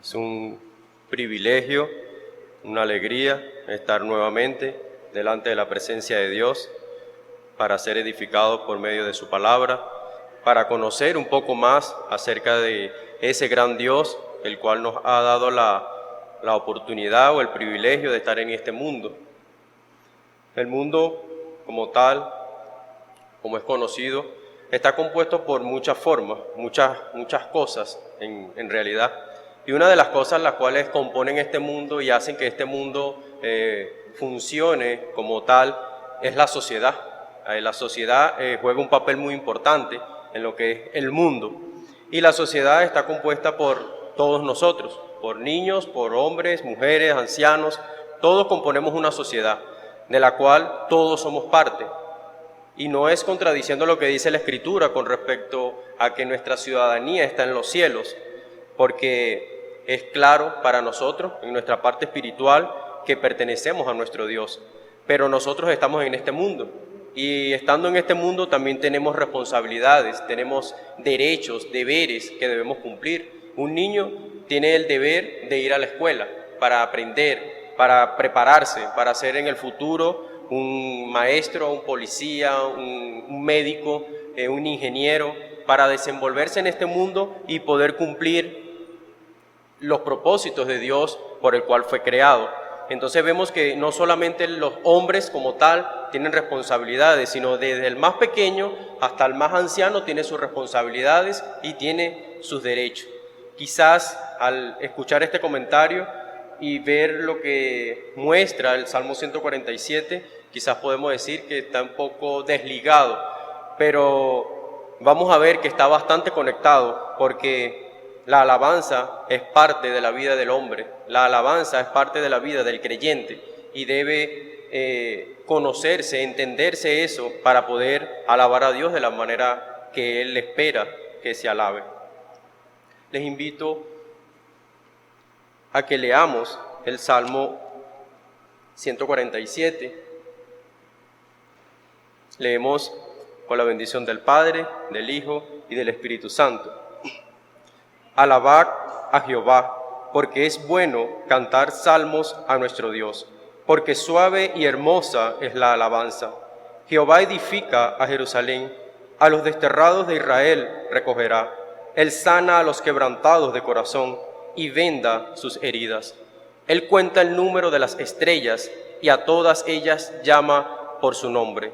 Es un privilegio, una alegría estar nuevamente delante de la presencia de Dios para ser edificados por medio de su palabra, para conocer un poco más acerca de ese gran Dios, el cual nos ha dado la oportunidad o el privilegio de estar en este mundo. El mundo como tal, como es conocido, está compuesto por muchas formas, muchas cosas en realidad. Y una de las cosas las cuales componen este mundo y hacen que este mundo funcione como tal es la sociedad. La sociedad juega un papel muy importante en lo que es el mundo. Y la sociedad está compuesta por todos nosotros, por niños, por hombres, mujeres, ancianos. Todos componemos una sociedad de la cual todos somos parte. Y no es contradiciendo lo que dice la Escritura con respecto a que nuestra ciudadanía está en los cielos, porque es claro para nosotros, en nuestra parte espiritual, que pertenecemos a nuestro Dios. Pero nosotros estamos en este mundo, y estando en este mundo también tenemos responsabilidades, tenemos derechos, deberes que debemos cumplir. Un niño tiene el deber de ir a la escuela para aprender, para prepararse, para ser en el futuro un maestro, un policía, un médico, un ingeniero, para desenvolverse en este mundo y poder cumplir los propósitos de Dios por el cual fue creado. Entonces vemos que no solamente los hombres como tal tienen responsabilidades, sino desde el más pequeño hasta el más anciano tiene sus responsabilidades y tiene sus derechos. Quizás al escuchar este comentario y ver lo que muestra el Salmo 147, quizás podemos decir que está un poco desligado, pero vamos a ver que está bastante conectado, porque la alabanza es parte de la vida del hombre, la alabanza es parte de la vida del creyente y debe conocerse, entenderse eso para poder alabar a Dios de la manera que Él espera que se alabe. Les invito a que leamos el Salmo 147. Leemos con la bendición del Padre, del Hijo y del Espíritu Santo. Alabad a Jehová, porque es bueno cantar salmos a nuestro Dios, porque suave y hermosa es la alabanza. Jehová edifica a Jerusalén, a los desterrados de Israel recogerá. Él sana a los quebrantados de corazón y venda sus heridas. Él cuenta el número de las estrellas y a todas ellas llama por su nombre.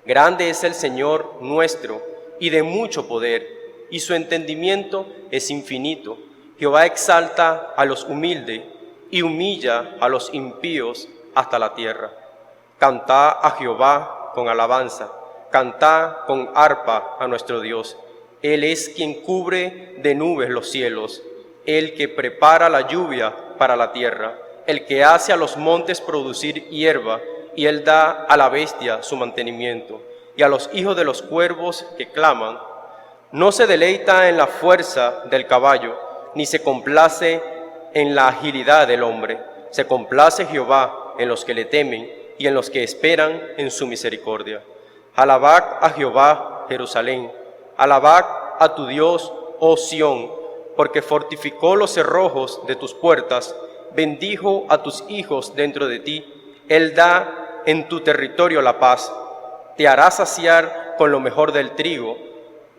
Grande es el Señor nuestro y de mucho poder, y su entendimiento es infinito. Jehová exalta a los humildes y humilla a los impíos hasta la tierra. Cantad a Jehová con alabanza, cantad con arpa a nuestro Dios. Él es quien cubre de nubes los cielos, el que prepara la lluvia para la tierra, el que hace a los montes producir hierba, y él da a la bestia su mantenimiento, y a los hijos de los cuervos que claman. No se deleita en la fuerza del caballo, ni se complace en la agilidad del hombre. Se complace Jehová en los que le temen y en los que esperan en su misericordia. Alabad a Jehová, Jerusalén. Alabad a tu Dios, oh Sión, porque fortificó los cerrojos de tus puertas, bendijo a tus hijos dentro de ti. Él da en tu territorio la paz, te hará saciar con lo mejor del trigo.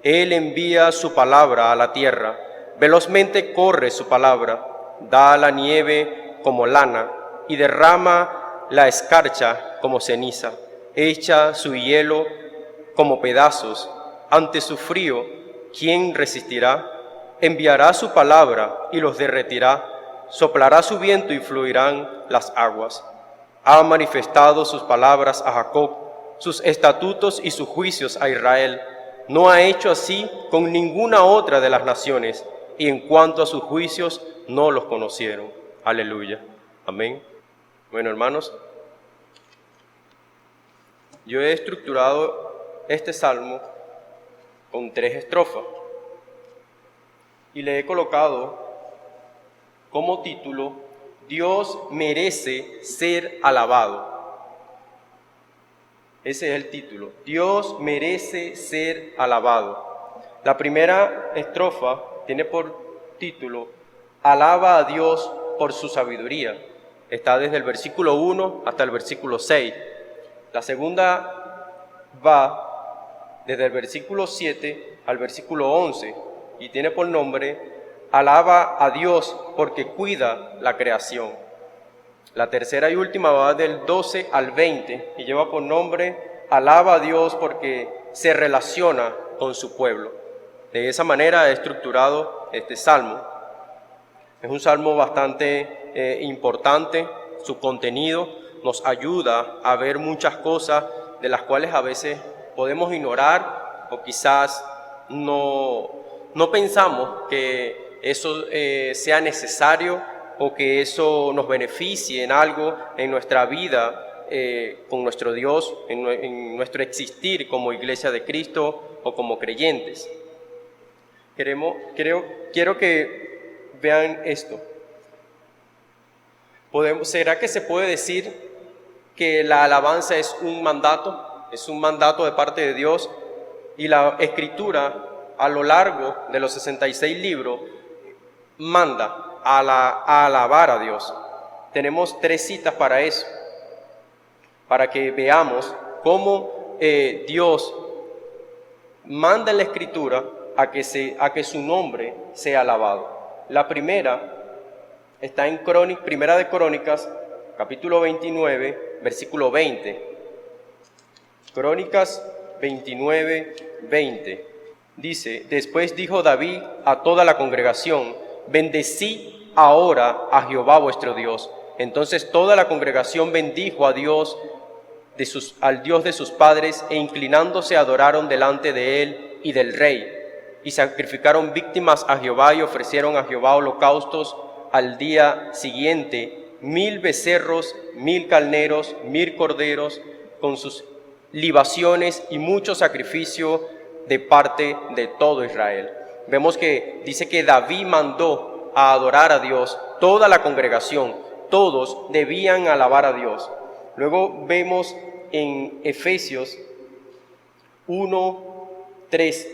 Él envía su palabra a la tierra, velozmente corre su palabra, da la nieve como lana y derrama la escarcha como ceniza, echa su hielo como pedazos. Ante su frío, ¿quién resistirá? Enviará su palabra y los derretirá, soplará su viento y fluirán las aguas. Ha manifestado sus palabras a Jacob, sus estatutos y sus juicios a Israel. No ha hecho así con ninguna otra de las naciones, y en cuanto a sus juicios no los conocieron. Aleluya. Amén. Bueno, hermanos, yo he estructurado este salmo con 3 estrofas y le he colocado como título: Dios merece ser alabado. Ese es el título. Dios merece ser alabado. La primera estrofa tiene por título: alaba a Dios por su sabiduría. Está desde el versículo 1 hasta el versículo 6. La segunda va desde el versículo 7 al versículo 11 y tiene por nombre alaba a Dios porque cuida la creación. La tercera y última va del 12 al 20 y lleva por nombre alaba a Dios porque se relaciona con su pueblo. De esa manera he estructurado este salmo. Es un salmo bastante importante. Su contenido nos ayuda a ver muchas cosas de las cuales a veces podemos ignorar o quizás no pensamos que eso sea necesario o que eso nos beneficie en algo en nuestra vida con nuestro Dios, en nuestro existir como Iglesia de Cristo o como creyentes. Quiero que vean esto. ¿Será que se puede decir que la alabanza es un mandato? Es un mandato de parte de Dios, y la Escritura a lo largo de los 66 libros manda a alabar a Dios. Tenemos 3 citas para eso, para que veamos cómo Dios manda en la Escritura a que su nombre sea alabado. La primera está en Primera de Crónicas, capítulo 29, versículo 20. Crónicas 29, 20. Dice: después dijo David a toda la congregación: bendecí ahora a Jehová vuestro Dios. Entonces toda la congregación bendijo a Dios, al Dios de sus padres, e inclinándose adoraron delante de él y del rey. Y sacrificaron víctimas a Jehová y ofrecieron a Jehová holocaustos al día siguiente, 1000 becerros, 1000 carneros, 1000 corderos, con sus libaciones y mucho sacrificio de parte de todo Israel. Vemos que dice que David mandó a adorar a Dios, toda la congregación, todos debían alabar a Dios. Luego vemos en Efesios 1, 3.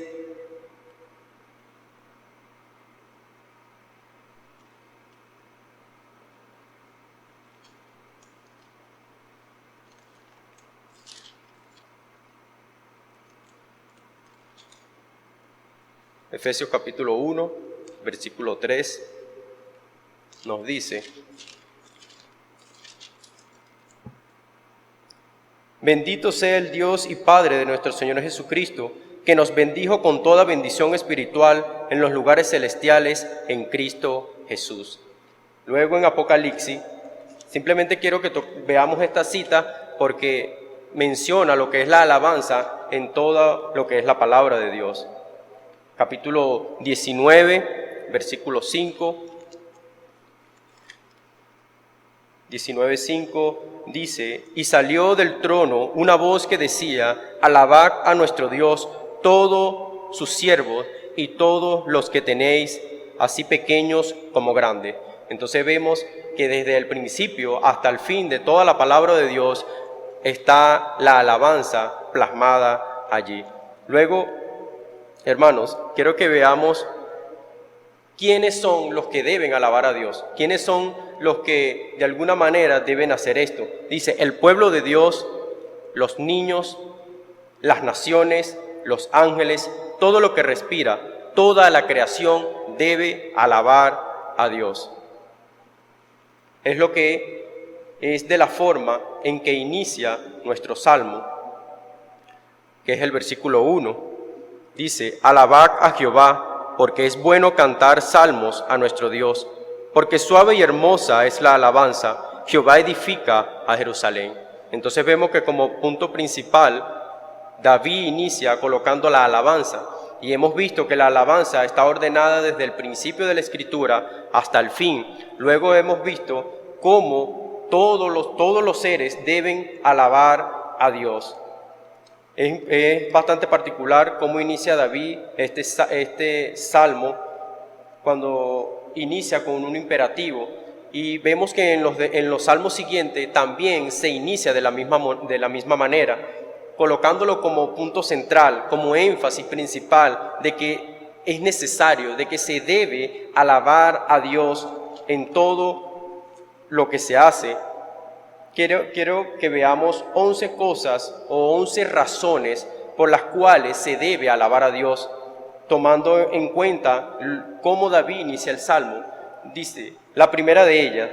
Efesios capítulo 1, versículo 3, nos dice: bendito sea el Dios y Padre de nuestro Señor Jesucristo, que nos bendijo con toda bendición espiritual en los lugares celestiales en Cristo Jesús. Luego en Apocalipsis, simplemente quiero que veamos esta cita porque menciona lo que es la alabanza en todo lo que es la palabra de Dios. Capítulo 19, versículo 5. 19:5 dice: y salió del trono una voz que decía: alabad a nuestro Dios todos sus siervos y todos los que tenéis, así pequeños como grandes. Entonces vemos que desde el principio hasta el fin de toda la palabra de Dios está la alabanza plasmada allí. Luego, hermanos, quiero que veamos quiénes son los que deben alabar a Dios, quiénes son los que de alguna manera deben hacer esto. Dice: el pueblo de Dios, los niños, las naciones, los ángeles, todo lo que respira, toda la creación debe alabar a Dios. Es lo que es de la forma en que inicia nuestro salmo, que es el versículo 1. Dice: alabad a Jehová, porque es bueno cantar salmos a nuestro Dios, porque suave y hermosa es la alabanza, Jehová edifica a Jerusalén. Entonces vemos que como punto principal, David inicia colocando la alabanza, y hemos visto que la alabanza está ordenada desde el principio de la Escritura hasta el fin. Luego hemos visto cómo todos los seres deben alabar a Dios. Es bastante particular cómo inicia David este salmo, cuando inicia con un imperativo, y vemos que en los salmos siguientes también se inicia de la misma manera, colocándolo como punto central, como énfasis principal de que es necesario, de que se debe alabar a Dios en todo lo que se hace, quiero que veamos 11 cosas o 11 razones por las cuales se debe alabar a Dios, tomando en cuenta cómo David inicia el Salmo. Dice, la primera de ellas,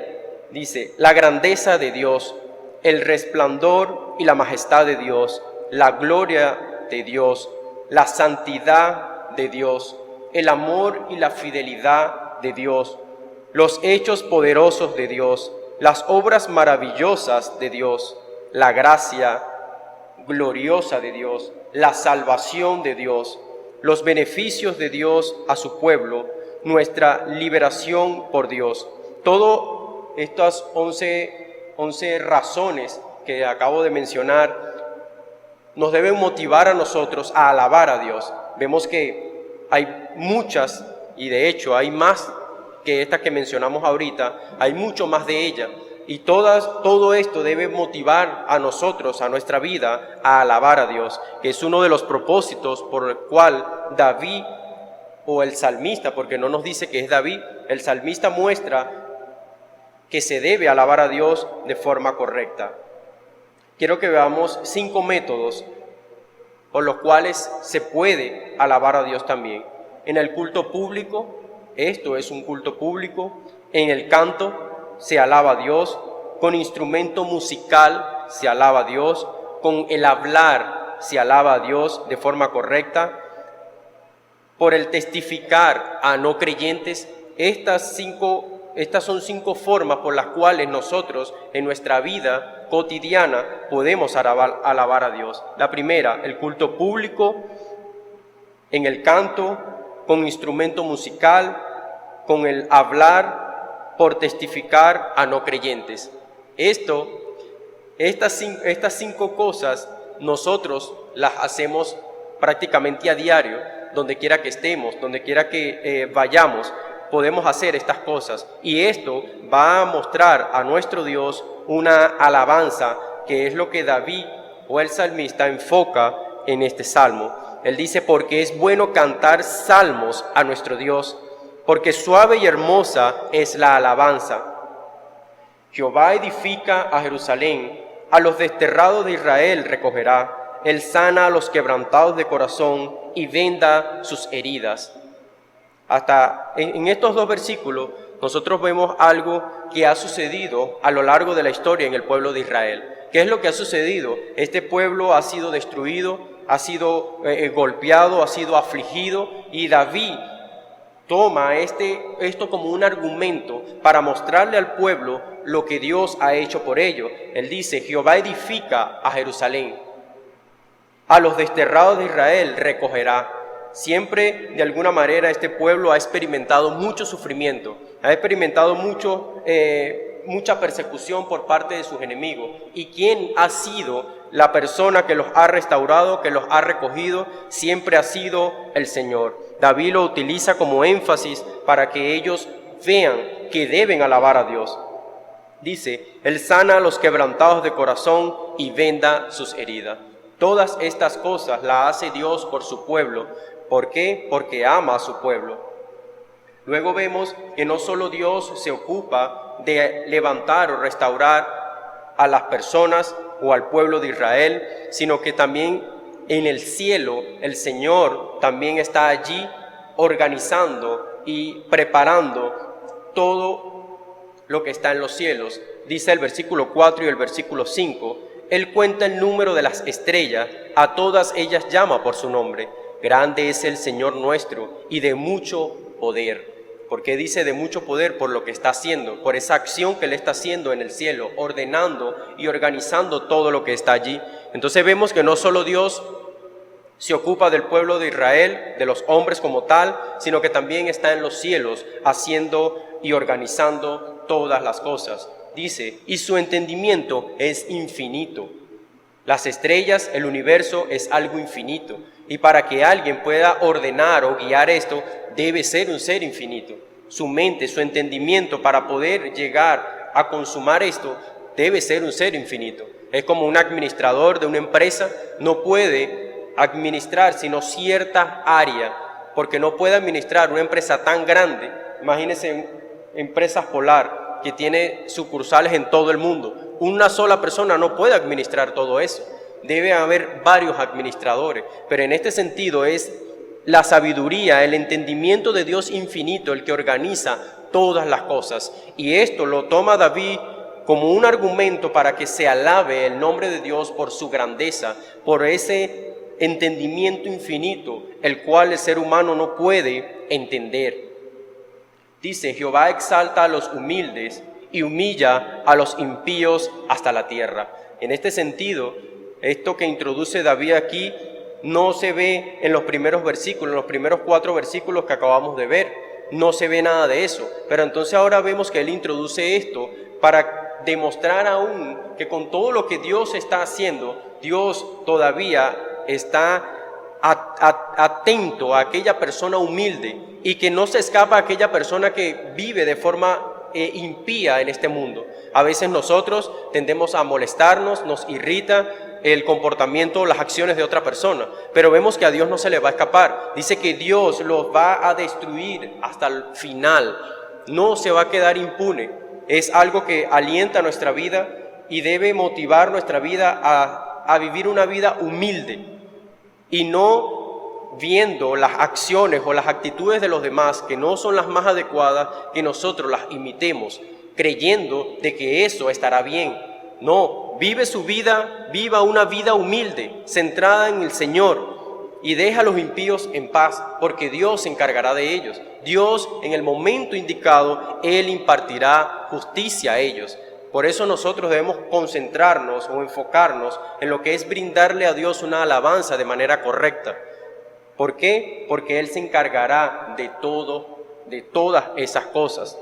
dice, la grandeza de Dios, el resplandor y la majestad de Dios, la gloria de Dios, la santidad de Dios, el amor y la fidelidad de Dios, los hechos poderosos de Dios, las obras maravillosas de Dios, la gracia gloriosa de Dios, la salvación de Dios, los beneficios de Dios a su pueblo, nuestra liberación por Dios. Todas estas 11 razones que acabo de mencionar nos deben motivar a nosotros a alabar a Dios. Vemos que hay muchas, y de hecho hay más que esta que mencionamos ahorita, hay mucho más de ella, y todo esto debe motivar a nosotros, a nuestra vida, a alabar a Dios, que es uno de los propósitos por el cual David, o el salmista, porque no nos dice que es David, el salmista muestra que se debe alabar a Dios de forma correcta. Quiero que veamos 5 métodos por los cuales se puede alabar a Dios también. En el culto público, esto es un culto público. En el canto se alaba a Dios. Con instrumento musical se alaba a Dios. Con el hablar se alaba a Dios de forma correcta. Por el testificar a no creyentes. Estas son 5 formas por las cuales nosotros en nuestra vida cotidiana podemos alabar a Dios. La primera, el culto público, en el canto, con instrumento musical, con el hablar, por testificar a no creyentes. Estas 5 cosas nosotros las hacemos prácticamente a diario, donde quiera que estemos, donde quiera que vayamos. Podemos hacer estas cosas, y esto va a mostrar a nuestro Dios una alabanza, que es lo que David o el salmista enfoca en este salmo. Él dice, porque es bueno cantar salmos a nuestro Dios, porque suave y hermosa es la alabanza. Jehová edifica a Jerusalén, a los desterrados de Israel recogerá. Él sana a los quebrantados de corazón y venda sus heridas. Hasta en estos 2 versículos nosotros vemos algo que ha sucedido a lo largo de la historia en el pueblo de Israel. ¿Qué es lo que ha sucedido? Este pueblo ha sido destruido, ha sido golpeado, ha sido afligido, y David toma esto como un argumento para mostrarle al pueblo lo que Dios ha hecho por ello. Él dice, Jehová edifica a Jerusalén, a los desterrados de Israel recogerá. Siempre, de alguna manera, este pueblo ha experimentado mucho sufrimiento, ha experimentado mucha persecución por parte de sus enemigos. ¿Y quién ha sido la persona que los ha restaurado, que los ha recogido? Siempre ha sido el Señor. David lo utiliza como énfasis para que ellos vean que deben alabar a Dios. Dice, Él sana a los quebrantados de corazón y venda sus heridas. Todas estas cosas las hace Dios por su pueblo. ¿Por qué? Porque ama a su pueblo. Luego vemos que no solo Dios se ocupa de levantar o restaurar a las personas o al pueblo de Israel, sino que también en el cielo el Señor también está allí organizando y preparando todo lo que está en los cielos. Dice el versículo 4 y el versículo 5, Él cuenta el número de las estrellas, a todas ellas llama por su nombre. Grande es el Señor nuestro y de mucho poder. ¿Por qué dice de mucho poder? Por lo que está haciendo, por esa acción que Él está haciendo en el cielo, ordenando y organizando todo lo que está allí. Entonces vemos que no solo Dios se ocupa del pueblo de Israel, de los hombres como tal, sino que también está en los cielos haciendo y organizando todas las cosas. Dice, y su entendimiento es infinito. Las estrellas, el universo es algo infinito. Y para que alguien pueda ordenar o guiar esto, debe ser un ser infinito. Su mente, su entendimiento para poder llegar a consumar esto, debe ser un ser infinito. Es como un administrador de una empresa, no puede administrar sino cierta área porque no puede administrar una empresa tan grande. Imagínense Empresas Polar, que tiene sucursales en todo el mundo. Una sola persona no puede administrar todo eso. Debe haber varios administradores, pero en este sentido es la sabiduría, el entendimiento de Dios infinito el que organiza todas las cosas. Y esto lo toma David como un argumento para que se alabe el nombre de Dios por su grandeza, por ese entendimiento infinito, el cual el ser humano no puede entender. Dice: Jehová exalta a los humildes y humilla a los impíos hasta la tierra. En este sentido, esto que introduce David aquí no se ve en los primeros versículos, en los primeros 4 versículos que acabamos de ver. No se ve nada de eso. Pero entonces ahora vemos que él introduce esto para demostrar aún que con todo lo que Dios está haciendo, Dios todavía está atento a aquella persona humilde y que no se escapa a aquella persona que vive de forma impía en este mundo. A veces nosotros tendemos a molestarnos, nos irrita el comportamiento, las acciones de otra persona, pero vemos que a Dios no se le va a escapar. Dice que Dios los va a destruir hasta el final, no se va a quedar impune. Es algo que alienta nuestra vida y debe motivar nuestra vida a vivir una vida humilde y no viendo las acciones o las actitudes de los demás que no son las más adecuadas, que nosotros las imitemos, creyendo de que eso estará bien. No, vive su vida, viva una vida humilde, centrada en el Señor, y deja a los impíos en paz, porque Dios se encargará de ellos. Dios, en el momento indicado, Él impartirá justicia a ellos. Por eso nosotros debemos concentrarnos o enfocarnos en lo que es brindarle a Dios una alabanza de manera correcta. ¿Por qué? Porque Él se encargará de todo, de todas esas cosas.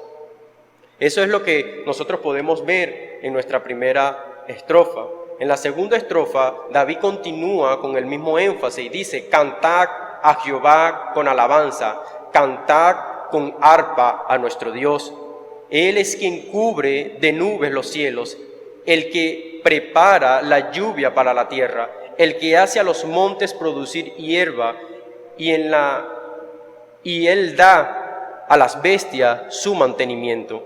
Eso es lo que nosotros podemos ver en nuestra primera estrofa. En la segunda estrofa, David continúa con el mismo énfasis y dice: cantad a Jehová con alabanza, cantad con arpa a nuestro Dios. Él es quien cubre de nubes los cielos, el que prepara la lluvia para la tierra, el que hace a los montes producir hierba, y Él da a las bestias su mantenimiento.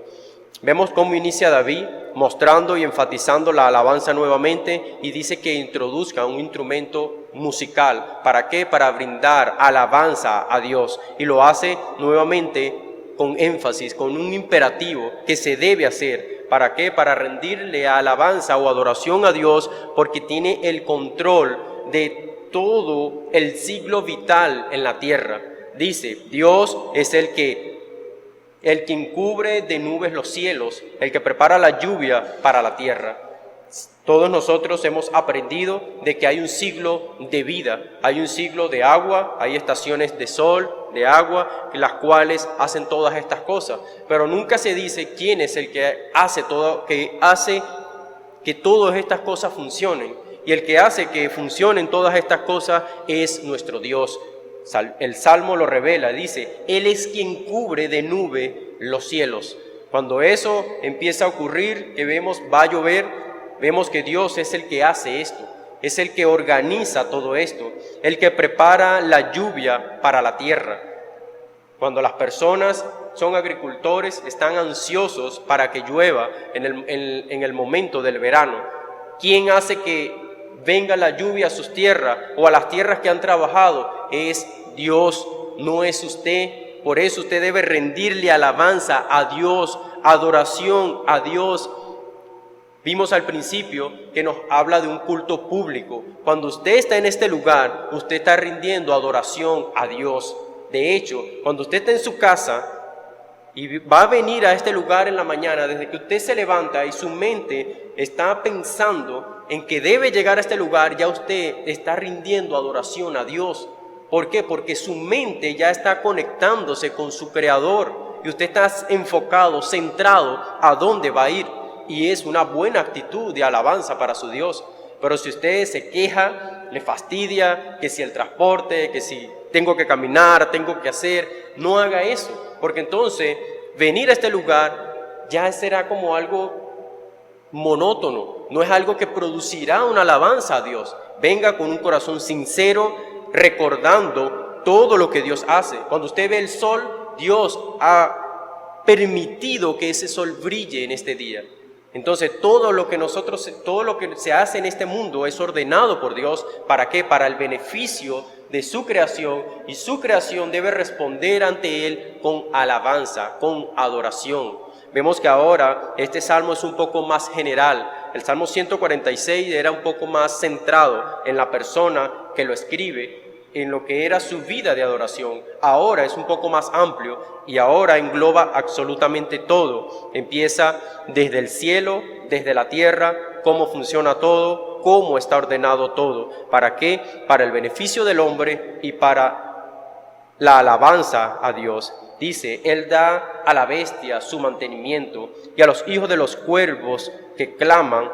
Vemos cómo inicia David mostrando y enfatizando la alabanza nuevamente, y dice que introduzca un instrumento musical. ¿Para qué? Para brindar alabanza a Dios, y lo hace nuevamente con énfasis, con un imperativo que se debe hacer. ¿Para qué? Para rendirle alabanza o adoración a Dios, porque tiene el control de todo el ciclo vital en la tierra. Dice: Dios es el quien cubre de nubes los cielos, el que prepara la lluvia para la tierra. Todos nosotros hemos aprendido de que hay un ciclo de vida, hay un ciclo de agua, hay estaciones de sol, de agua, las cuales hacen todas estas cosas, pero nunca se dice quién es el que hace que todas estas cosas funcionen. Y el que hace que funcionen todas estas cosas es nuestro Dios. El Salmo lo revela, dice: Él es quien cubre de nube los cielos. Cuando eso empieza a ocurrir, que vemos va a llover, vemos que Dios es el que hace esto, es el que organiza todo esto, el que prepara la lluvia para la tierra. Cuando las personas son agricultores, están ansiosos para que llueva en el momento del verano. ¿Quién hace que venga la lluvia a sus tierras o a las tierras que han trabajado? Es Dios, no es usted. Por eso usted debe rendirle alabanza a Dios, adoración a Dios. Vimos al principio que nos habla de un culto público. Cuando usted está en este lugar, usted está rindiendo adoración a Dios. De hecho, cuando usted está en su casa y va a venir a este lugar en la mañana, desde que usted se levanta y su mente está pensando en que debe llegar a este lugar, ya usted está rindiendo adoración a Dios. ¿Por qué? Porque su mente ya está conectándose con su Creador y usted está enfocado, centrado a dónde va a ir. Y es una buena actitud de alabanza para su Dios. Pero si usted se queja, le fastidia, que si el transporte, que si tengo que caminar, tengo que hacer, no haga eso. Porque entonces venir a este lugar ya será como algo monótono, no es algo que producirá una alabanza a Dios. Venga con un corazón sincero, recordando todo lo que Dios hace. Cuando usted ve el sol, Dios ha permitido que ese sol brille en este día. Entonces todo lo que se hace en este mundo es ordenado por Dios. ¿Para qué? Para el beneficio de su creación, y su creación debe responder ante Él con alabanza, con adoración. Vemos que ahora este salmo es un poco más general. El Salmo 146 era un poco más centrado en la persona que lo escribe, en lo que era su vida de adoración. Ahora es un poco más amplio y ahora engloba absolutamente todo. Empieza desde el cielo, desde la tierra, cómo funciona todo, cómo está ordenado todo. ¿Para qué? Para el beneficio del hombre y para la alabanza a Dios. Dice, Él da a la bestia su mantenimiento y a los hijos de los cuervos que claman.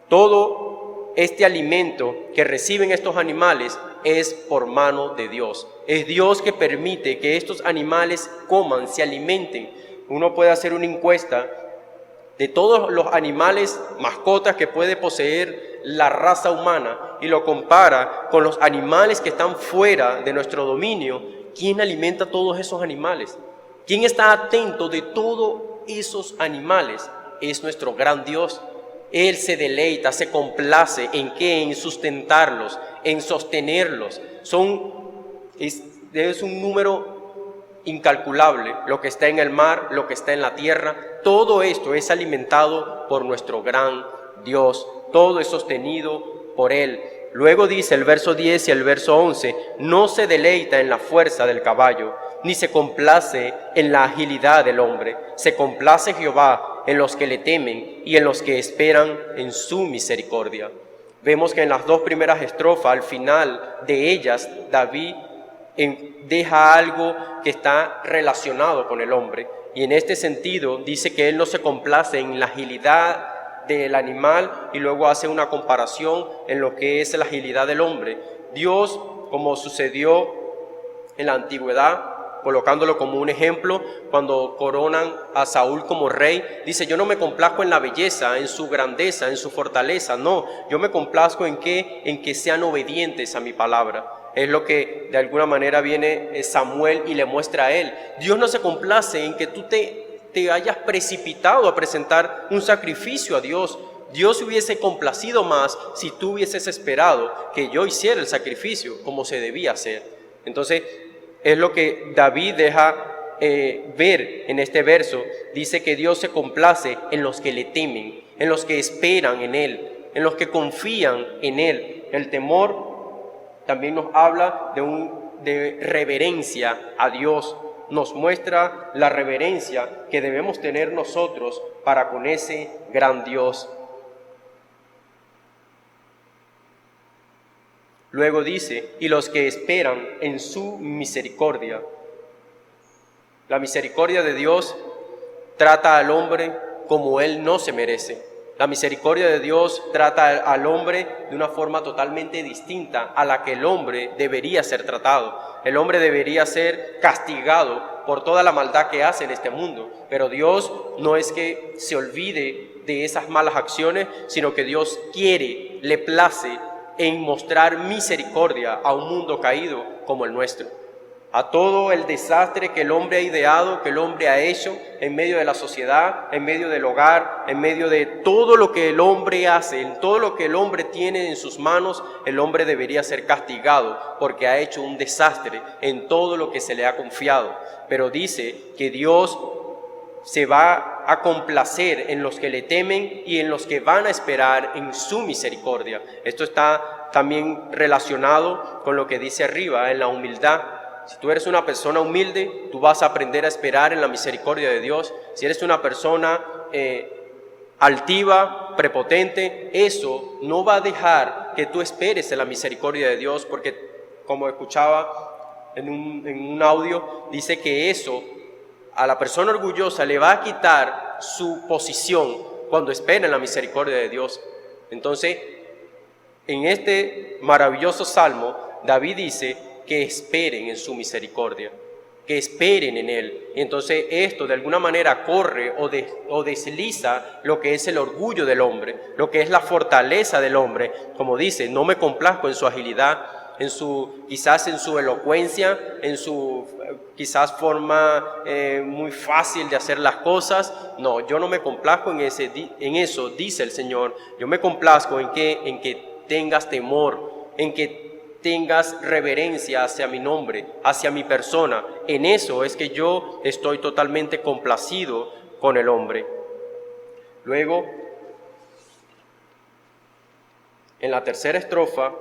Todo este alimento que reciben estos animales es por mano de Dios. Es Dios que permite que estos animales coman, se alimenten. Uno puede hacer una encuesta de todos los animales, mascotas que puede poseer la raza humana, y lo compara con los animales que están fuera de nuestro dominio. ¿Quién alimenta a todos esos animales? ¿Quién está atento de todos esos animales? Es nuestro gran Dios. Él se deleita, se complace ¿en qué? En sustentarlos, en sostenerlos. Es un número incalculable lo que está en el mar, lo que está en la tierra. Todo esto es alimentado por nuestro gran Dios. Todo es sostenido por Él. Luego dice el verso 10 y el verso 11, no se deleita en la fuerza del caballo, ni se complace en la agilidad del hombre. Se complace Jehová en los que le temen y en los que esperan en su misericordia. Vemos que en las dos primeras estrofas, al final de ellas, David deja algo que está relacionado con el hombre. Y en este sentido dice que él no se complace en la agilidad del animal, y luego hace una comparación en lo que es la agilidad del hombre. Dios, como sucedió en la antigüedad, colocándolo como un ejemplo, cuando coronan a Saúl como rey, dice, yo no me complazco en la belleza, en su grandeza, en su fortaleza, no, yo me complazco en que sean obedientes a mi palabra. Es lo que de alguna manera viene Samuel y le muestra a él. Dios no se complace en que tú te hayas precipitado a presentar un sacrificio a Dios. Dios hubiese complacido más si tú hubieses esperado que yo hiciera el sacrificio como se debía hacer. Entonces, es lo que David deja ver en este verso. Dice que Dios se complace en los que le temen, en los que esperan en Él, en los que confían en Él. El temor también nos habla de reverencia a Dios. Nos muestra la reverencia que debemos tener nosotros para con ese gran Dios. Luego dice, y los que esperan en su misericordia. La misericordia de Dios trata al hombre como él no se merece. La misericordia de Dios trata al hombre de una forma totalmente distinta a la que el hombre debería ser tratado. El hombre debería ser castigado por toda la maldad que hace en este mundo. Pero Dios no es que se olvide de esas malas acciones, sino que Dios quiere, le place en mostrar misericordia a un mundo caído como el nuestro. A todo el desastre que el hombre ha ideado, que el hombre ha hecho en medio de la sociedad, en medio del hogar, en medio de todo lo que el hombre hace, en todo lo que el hombre tiene en sus manos, el hombre debería ser castigado porque ha hecho un desastre en todo lo que se le ha confiado. Pero dice que Dios se va a complacer en los que le temen y en los que van a esperar en su misericordia. Esto está también relacionado con lo que dice arriba, en la humildad. Si tú eres una persona humilde, tú vas a aprender a esperar en la misericordia de Dios. Si eres una persona altiva, prepotente, eso no va a dejar que tú esperes en la misericordia de Dios, porque como escuchaba en un audio, dice que eso a la persona orgullosa le va a quitar su posición cuando espera en la misericordia de Dios. Entonces, en este maravilloso salmo, David dice que esperen en su misericordia, que esperen en Él. Y entonces esto de alguna manera corre o desliza lo que es el orgullo del hombre, lo que es la fortaleza del hombre. Como dice, no me complazco en su agilidad. quizás en su elocuencia, en su quizás forma muy fácil de hacer las cosas. No, yo no me complazco en eso, dice el Señor. Yo me complazco en que tengas temor, en que tengas reverencia hacia mi nombre, hacia mi persona. En eso es que yo estoy totalmente complacido con el hombre. Luego, en la tercera estrofa,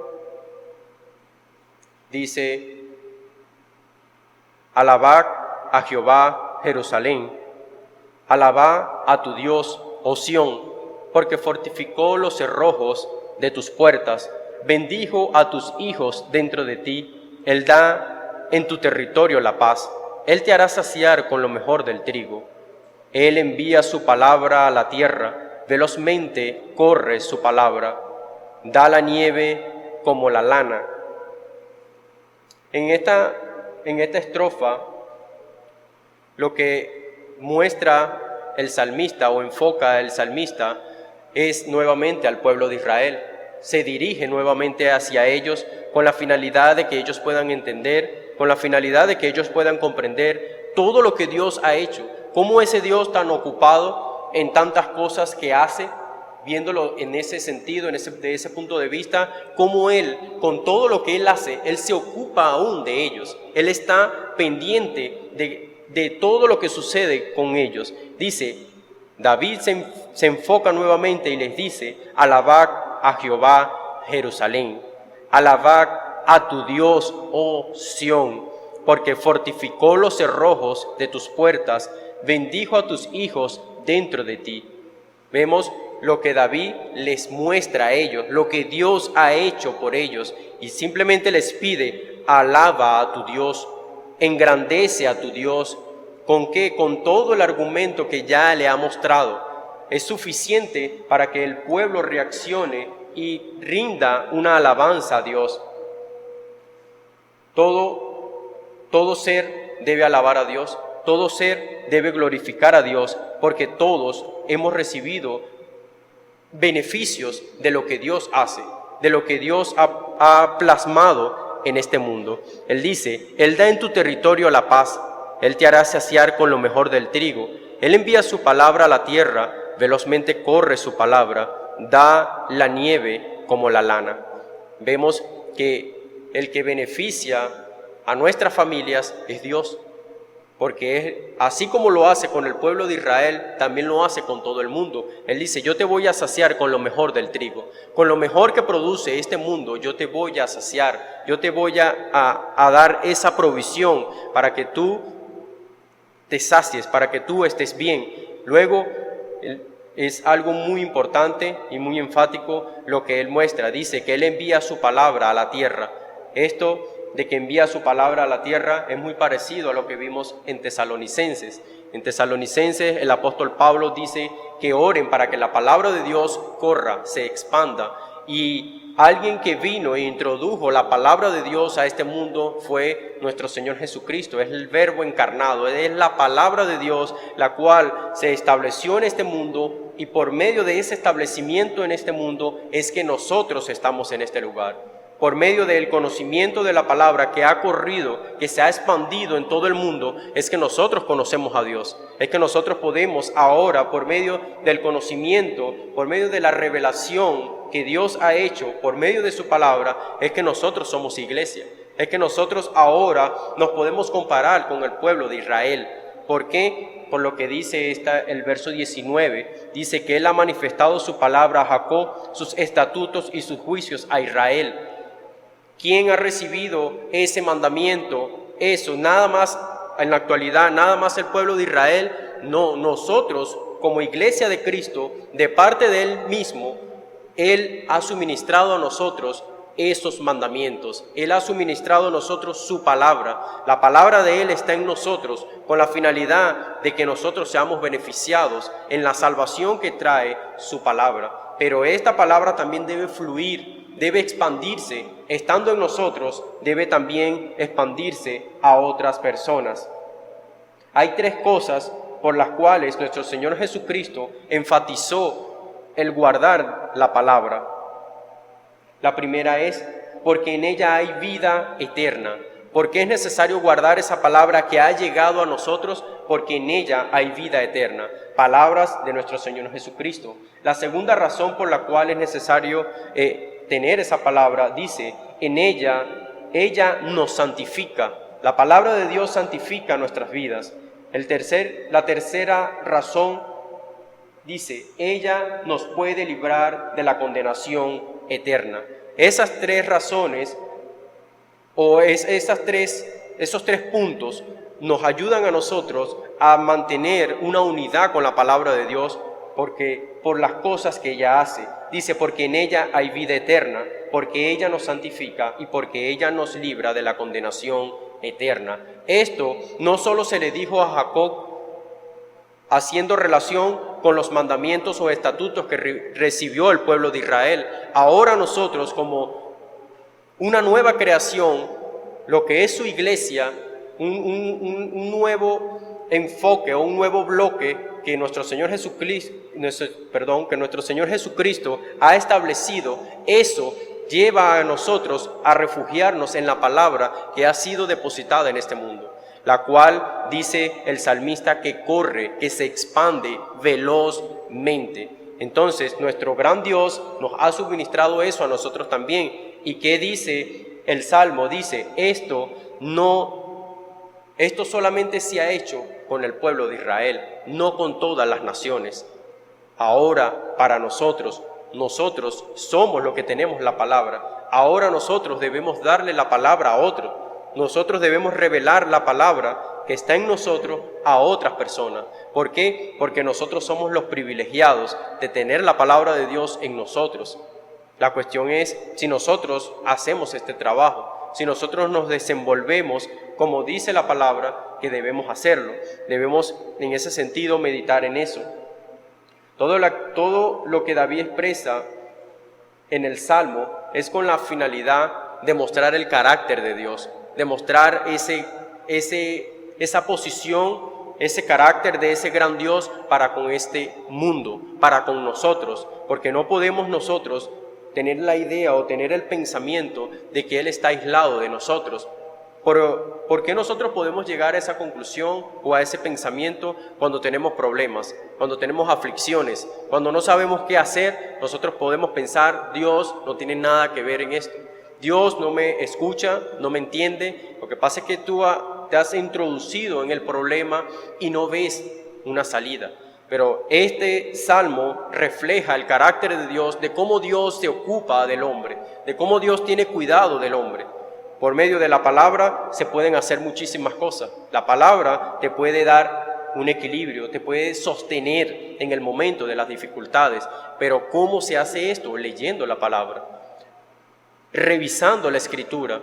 dice: alabad a Jehová, Jerusalén, alabad a tu Dios, oh Sión, porque fortificó los cerrojos de tus puertas, bendijo a tus hijos dentro de ti. Él da en tu territorio la paz, Él te hará saciar con lo mejor del trigo. Él envía su palabra a la tierra, velozmente corre su palabra, da la nieve como la lana. En esta estrofa, lo que muestra el salmista o enfoca el salmista es nuevamente al pueblo de Israel. Se dirige nuevamente hacia ellos con la finalidad de que ellos puedan entender, con la finalidad de que ellos puedan comprender todo lo que Dios ha hecho, cómo ese Dios tan ocupado en tantas cosas que hace, viéndolo en ese sentido, de ese punto de vista, cómo Él, con todo lo que Él hace, Él se ocupa aún de ellos. Él está pendiente de todo lo que sucede con ellos. Dice, David se enfoca nuevamente y les dice: alabad a Jehová, Jerusalén, alabad a tu Dios, oh Sión, porque fortificó los cerrojos de tus puertas, bendijo a tus hijos dentro de ti. Vemos lo que David les muestra a ellos, lo que Dios ha hecho por ellos, y simplemente les pide: alaba a tu Dios, engrandece a tu Dios. ¿Con qué? Con todo el argumento que ya le ha mostrado. Es suficiente para que el pueblo reaccione y rinda una alabanza a Dios. Todo ser debe alabar a Dios, todo ser debe glorificar a Dios, porque todos hemos recibido beneficios de lo que Dios hace, de lo que Dios ha plasmado en este mundo. Él dice: Él da en tu territorio la paz, Él te hará saciar con lo mejor del trigo. Él envía su palabra a la tierra, velozmente corre su palabra, da la nieve como la lana. Vemos que el que beneficia a nuestras familias es Dios, porque así como lo hace con el pueblo de Israel, también lo hace con todo el mundo. Él dice: yo te voy a saciar con lo mejor del trigo, con lo mejor que produce este mundo, yo te voy a saciar, yo te voy a dar esa provisión para que tú te sacies, para que tú estés bien. Luego, es algo muy importante y muy enfático lo que Él muestra. Dice que Él envía su palabra a la tierra. Esto de que envía su palabra a la tierra es muy parecido a lo que vimos en Tesalonicenses. En Tesalonicenses el apóstol Pablo dice que oren para que la palabra de Dios corra, se expanda. Y alguien que vino e introdujo la palabra de Dios a este mundo fue nuestro Señor Jesucristo. Es el Verbo encarnado, es la palabra de Dios la cual se estableció en este mundo, y por medio de ese establecimiento en este mundo es que nosotros estamos en este lugar. Por medio del conocimiento de la palabra que ha corrido, que se ha expandido en todo el mundo, es que nosotros conocemos a Dios. Es que nosotros podemos ahora, por medio del conocimiento, por medio de la revelación que Dios ha hecho, por medio de su palabra, es que nosotros somos iglesia. Es que nosotros ahora nos podemos comparar con el pueblo de Israel. ¿Por qué? Por lo que dice el verso 19, dice que Él ha manifestado su palabra a Jacob, sus estatutos y sus juicios a Israel. ¿Quién ha recibido ese mandamiento? Eso, nada más en la actualidad, nada más el pueblo de Israel. No, nosotros como iglesia de Cristo, de parte de Él mismo, Él ha suministrado a nosotros esos mandamientos. Él ha suministrado a nosotros su palabra. La palabra de Él está en nosotros con la finalidad de que nosotros seamos beneficiados en la salvación que trae su palabra. Pero esta palabra también debe fluir, debe expandirse. Estando en nosotros, debe también expandirse a otras personas. Hay tres cosas por las cuales nuestro Señor Jesucristo enfatizó el guardar la palabra. La primera es porque en ella hay vida eterna. ¿Por qué es necesario guardar esa palabra que ha llegado a nosotros? Porque en ella hay vida eterna. Palabras de nuestro Señor Jesucristo. La segunda razón por la cual es necesario tener esa palabra, dice, en ella nos santifica. La palabra de Dios santifica nuestras vidas. La tercera razón, dice, ella nos puede librar de la condenación eterna. Esas tres razones, esos tres puntos, nos ayudan a nosotros a mantener una unidad con la palabra de Dios, porque por las cosas que ella hace. Dice, porque en ella hay vida eterna, porque ella nos santifica y porque ella nos libra de la condenación eterna. Esto no solo se le dijo a Jacob haciendo relación con los mandamientos o estatutos que recibió el pueblo de Israel. Ahora nosotros, como una nueva creación, lo que es su iglesia, un nuevo enfoque o un nuevo bloque que nuestro Señor Jesucristo ha establecido, eso lleva a nosotros a refugiarnos en la palabra que ha sido depositada en este mundo, la cual, dice el salmista, que corre, que se expande velozmente. Entonces, nuestro gran Dios nos ha suministrado eso a nosotros también. ¿Y qué dice el Salmo? Dice, esto solamente se ha hecho con el pueblo de Israel, no con todas las naciones. Ahora, para nosotros somos los que tenemos la palabra. Ahora nosotros debemos darle la palabra a otros. Nosotros debemos revelar la palabra que está en nosotros a otras personas. ¿Por qué? Porque nosotros somos los privilegiados de tener la palabra de Dios en nosotros. La cuestión es si nosotros hacemos este trabajo, si nosotros nos desenvolvemos como dice la palabra que debemos hacerlo. Debemos en ese sentido meditar en eso. Todo lo que David expresa en el Salmo es con la finalidad de mostrar el carácter de Dios, de mostrar esa posición, ese carácter de ese gran Dios para con este mundo, para con nosotros, porque no podemos nosotros tener la idea o tener el pensamiento de que Él está aislado de nosotros. ¿Por qué nosotros podemos llegar a esa conclusión o a ese pensamiento cuando tenemos problemas, cuando tenemos aflicciones, cuando no sabemos qué hacer? Nosotros podemos pensar, Dios no tiene nada que ver en esto. Dios no me escucha, no me entiende. Lo que pasa es que tú te has introducido en el problema y no ves una salida. Pero este salmo refleja el carácter de Dios, de cómo Dios se ocupa del hombre, de cómo Dios tiene cuidado del hombre. Por medio de la palabra se pueden hacer muchísimas cosas. La palabra te puede dar un equilibrio, te puede sostener en el momento de las dificultades. Pero ¿cómo se hace esto? Leyendo la palabra, revisando la Escritura,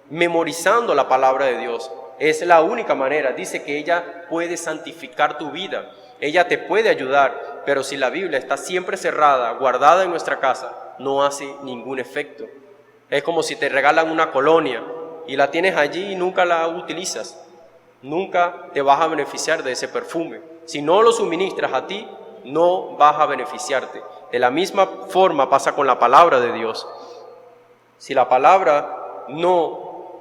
memorizando la palabra de Dios. Es la única manera. Dice que ella puede santificar tu vida. Ella te puede ayudar, pero si la Biblia está siempre cerrada, guardada en nuestra casa, no hace ningún efecto. Es como si te regalan una colonia y la tienes allí y nunca la utilizas. Nunca te vas a beneficiar de ese perfume. Si no lo suministras a ti, no vas a beneficiarte. De la misma forma pasa con la palabra de Dios. Si la palabra no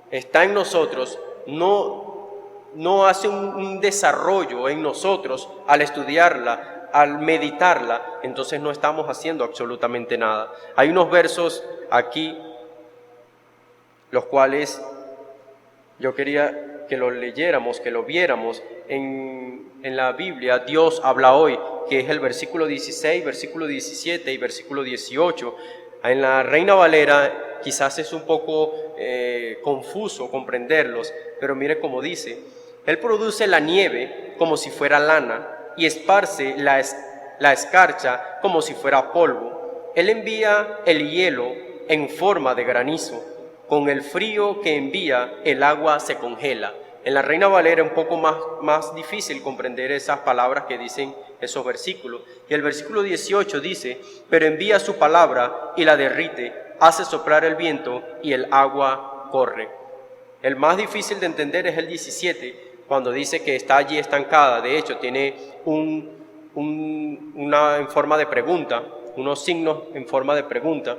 está en nosotros, no hace un desarrollo en nosotros al estudiarla, al meditarla, entonces no estamos haciendo absolutamente nada. Hay unos versos aquí, los cuales yo quería que los leyéramos, que lo viéramos en la Biblia. Dios habla hoy, que es el versículo 16, versículo 17 y versículo 18. En la Reina Valera quizás es un poco confuso comprenderlos, pero mire cómo dice: Él produce la nieve como si fuera lana y esparce la escarcha como si fuera polvo. Él envía el hielo en forma de granizo. Con el frío que envía, el agua se congela. En la Reina Valera es un poco más difícil comprender esas palabras que dicen esos versículos. Y el versículo 18 dice: pero envía su palabra y la derrite, hace soplar el viento y el agua corre. El más difícil de entender es el 17, cuando dice que está allí estancada. De hecho, tiene una en forma de pregunta, unos signos en forma de pregunta.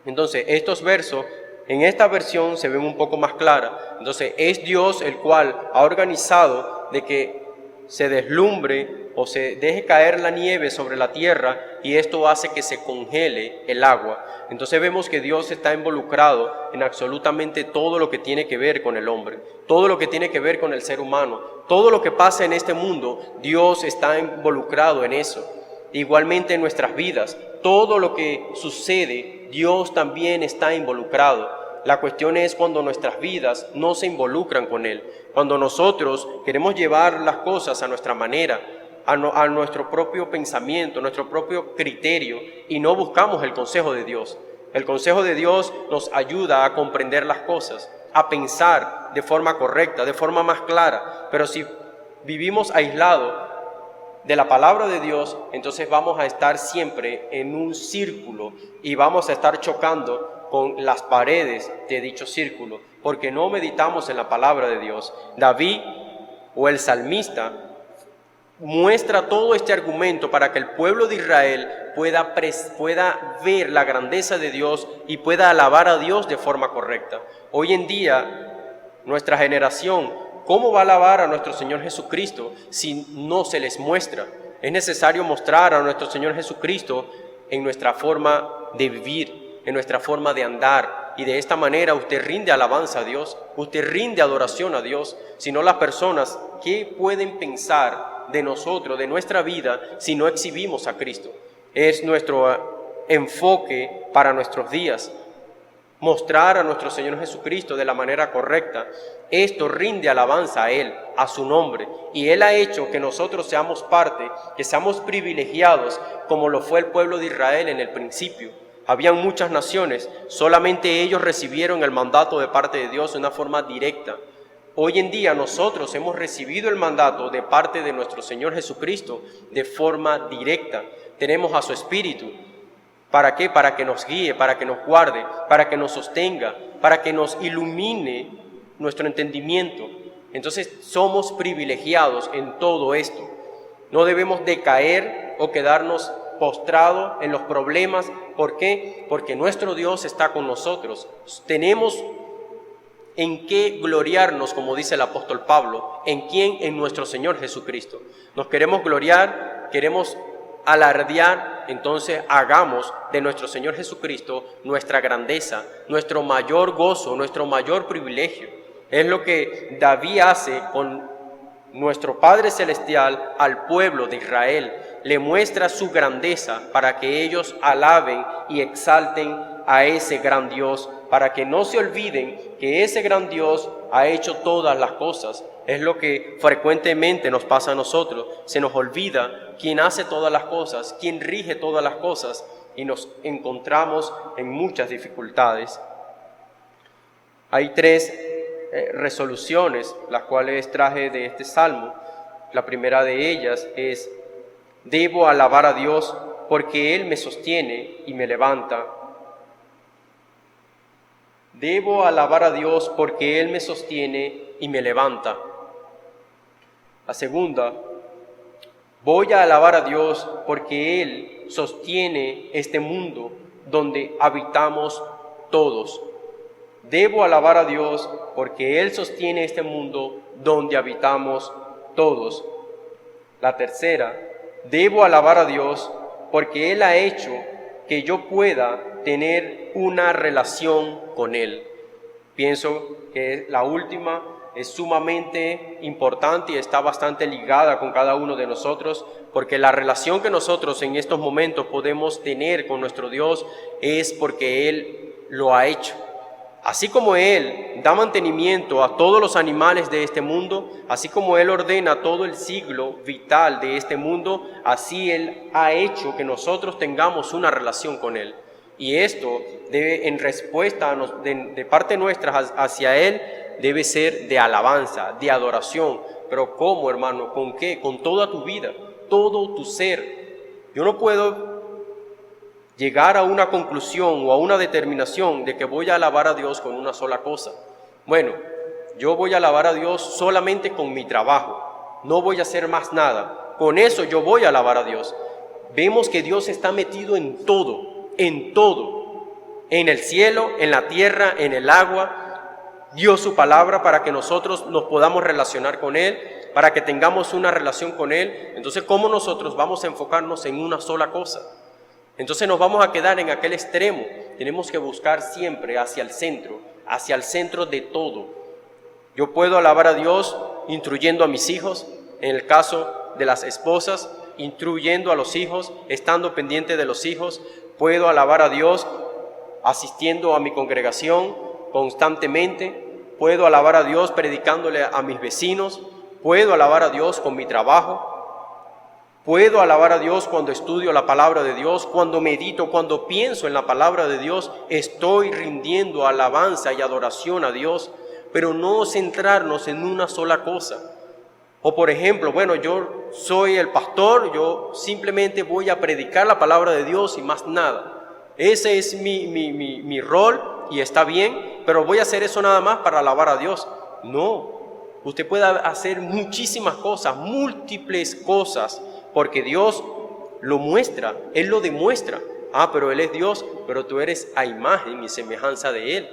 Entonces, estos versos, en esta versión se ven un poco más claras. Entonces, es Dios el cual ha organizado de que se deslumbre o se deje caer la nieve sobre la tierra, y esto hace que se congele el agua. Entonces vemos que Dios está involucrado en absolutamente todo lo que tiene que ver con el hombre, todo lo que tiene que ver con el ser humano, todo lo que pasa en este mundo, Dios está involucrado en eso. Igualmente en nuestras vidas, todo lo que sucede, Dios también está involucrado. La cuestión es cuando nuestras vidas no se involucran con Él, cuando nosotros queremos llevar las cosas a nuestra manera, a nuestro propio pensamiento, nuestro propio criterio, y no buscamos el consejo de Dios. El consejo de Dios nos ayuda a comprender las cosas, a pensar de forma correcta, de forma más clara. Pero si vivimos aislados de la palabra de Dios, entonces vamos a estar siempre en un círculo y vamos a estar chocando con las paredes de dicho círculo, porque no meditamos en la palabra de Dios. David, o el salmista, muestra todo este argumento para que el pueblo de Israel pueda ver la grandeza de Dios y pueda alabar a Dios de forma correcta. Hoy en día, nuestra generación, ¿cómo va a alabar a nuestro Señor Jesucristo si no se les muestra? Es necesario mostrar a nuestro Señor Jesucristo en nuestra forma de vivir, en nuestra forma de andar, y de esta manera usted rinde alabanza a Dios, usted rinde adoración a Dios. Si no, las personas, ¿qué pueden pensar de nosotros, de nuestra vida, si no exhibimos a Cristo? Es nuestro enfoque para nuestros días, mostrar a nuestro Señor Jesucristo de la manera correcta. Esto rinde alabanza a Él, a su nombre, y Él ha hecho que nosotros seamos parte, que seamos privilegiados, como lo fue el pueblo de Israel en el principio. Habían muchas naciones, solamente ellos recibieron el mandato de parte de Dios de una forma directa. Hoy en día nosotros hemos recibido el mandato de parte de nuestro Señor Jesucristo de forma directa. Tenemos a su Espíritu. ¿Para qué? Para que nos guíe, para que nos guarde, para que nos sostenga, para que nos ilumine nuestro entendimiento. Entonces somos privilegiados en todo esto. No debemos decaer o quedarnos postrados en los problemas. ¿Por qué? Porque nuestro Dios está con nosotros. Tenemos en qué gloriarnos, como dice el apóstol Pablo. ¿En quién? En nuestro Señor Jesucristo. Nos queremos gloriar, queremos alardear, entonces hagamos de nuestro Señor Jesucristo nuestra grandeza, nuestro mayor gozo, nuestro mayor privilegio. Es lo que David hace con nuestro Padre Celestial al pueblo de Israel. Le muestra su grandeza para que ellos alaben y exalten a ese gran Dios, para que no se olviden que ese gran Dios ha hecho todas las cosas. Es lo que frecuentemente nos pasa a nosotros. Se nos olvida quién hace todas las cosas, quién rige todas las cosas, y nos encontramos en muchas dificultades. Hay tres resoluciones, las cuales traje de este salmo. La primera de ellas es: debo alabar a Dios porque Él me sostiene y me levanta. Debo alabar a Dios porque Él me sostiene y me levanta. La segunda: voy a alabar a Dios porque Él sostiene este mundo donde habitamos todos. Debo alabar a Dios porque Él sostiene este mundo donde habitamos todos. La tercera: debo alabar a Dios porque Él ha hecho que yo pueda tener una relación con Él. Pienso que la última es sumamente importante y está bastante ligada con cada uno de nosotros, porque la relación que nosotros en estos momentos podemos tener con nuestro Dios es porque Él lo ha hecho. Así como Él da mantenimiento a todos los animales de este mundo, así como Él ordena todo el ciclo vital de este mundo, así Él ha hecho que nosotros tengamos una relación con Él. Y esto debe, en respuesta de parte nuestra hacia Él, debe ser de alabanza, de adoración. Pero ¿cómo, hermano? ¿Con qué? Con toda tu vida, todo tu ser. Yo no puedo llegar a una conclusión o a una determinación de que voy a alabar a Dios con una sola cosa. Bueno, yo voy a alabar a Dios solamente con mi trabajo, no voy a hacer más nada. Con eso yo voy a alabar a Dios. Vemos que Dios está metido en todo, en el cielo, en la tierra, en el agua, dio su palabra para que nosotros nos podamos relacionar con Él, para que tengamos una relación con Él. Entonces, ¿cómo nosotros vamos a enfocarnos en una sola cosa? Entonces nos vamos a quedar en aquel extremo. Tenemos que buscar siempre hacia el centro de todo. Yo puedo alabar a Dios instruyendo a mis hijos, en el caso de las esposas, instruyendo a los hijos, estando pendiente de los hijos. Puedo alabar a Dios asistiendo a mi congregación constantemente. Puedo alabar a Dios predicándole a mis vecinos. Puedo alabar a Dios con mi trabajo. Puedo alabar a Dios cuando estudio la palabra de Dios, cuando medito, cuando pienso en la palabra de Dios. Estoy rindiendo alabanza y adoración a Dios, pero no centrarnos en una sola cosa. O por ejemplo, bueno, yo soy el pastor, yo simplemente voy a predicar la palabra de Dios y más nada. Ese es mi rol y está bien, pero voy a hacer eso nada más para alabar a Dios. No, usted puede hacer muchísimas cosas, múltiples cosas, porque Dios lo muestra, Él lo demuestra. Pero Él es Dios, pero tú eres a imagen y semejanza de Él.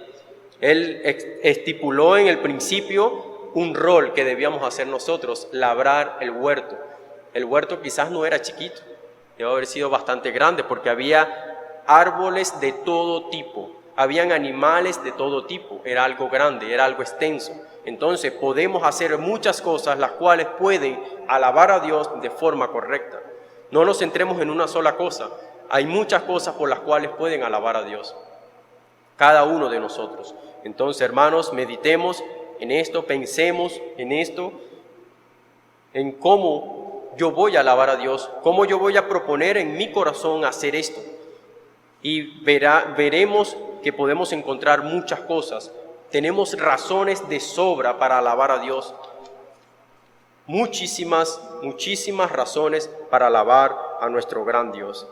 Él estipuló en el principio un rol que debíamos hacer nosotros, labrar el huerto. El huerto quizás no era chiquito, debe haber sido bastante grande, porque había árboles de todo tipo, habían animales de todo tipo, era algo grande, era algo extenso. Entonces podemos hacer muchas cosas las cuales pueden alabar a Dios de forma correcta. No nos centremos en una sola cosa, hay muchas cosas por las cuales pueden alabar a Dios, cada uno de nosotros. Entonces, hermanos, meditemos en esto, pensemos en esto, en cómo yo voy a alabar a Dios, cómo yo voy a proponer en mi corazón hacer esto. Y veremos que podemos encontrar muchas cosas. Tenemos razones de sobra para alabar a Dios. Muchísimas razones para alabar a nuestro gran Dios.